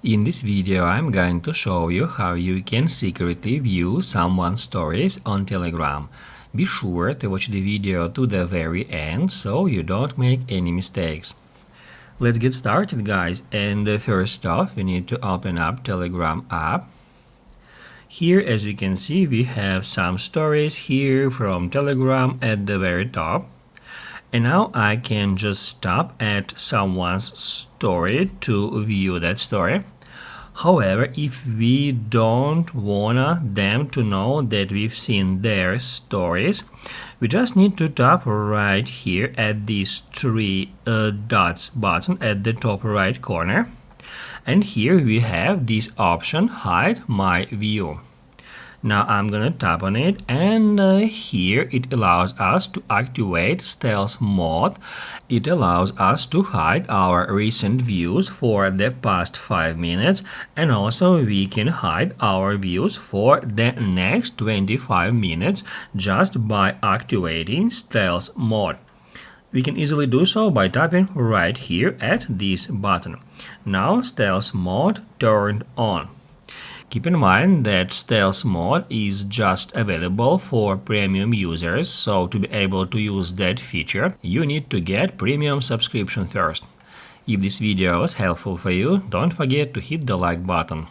In this video, I'm going to show you how you can secretly view someone's stories on Telegram. Be sure to watch the video to the very end so you don't make any mistakes. Let's get started, guys, and first off we need to open up Telegram app. Here, as you can see, we have some stories here from Telegram at the very top. And now I can just stop at someone's story to view that story. However, if we don't want them to know that we've seen their stories, we just need to tap right here at these three dots button at the top right corner. And here we have this option, hide my view. Now I'm gonna tap on it, and here it allows us to activate stealth mode. It allows us to hide our recent views for the past 5 minutes, and also we can hide our views for the next 25 minutes just by activating stealth mode. We can easily do so by tapping right here at this button. Now stealth mode turned on. Keep in mind that stealth mode is just available for premium users, so to be able to use that feature, you need to get premium subscription first. If this video was helpful for you, don't forget to hit the like button.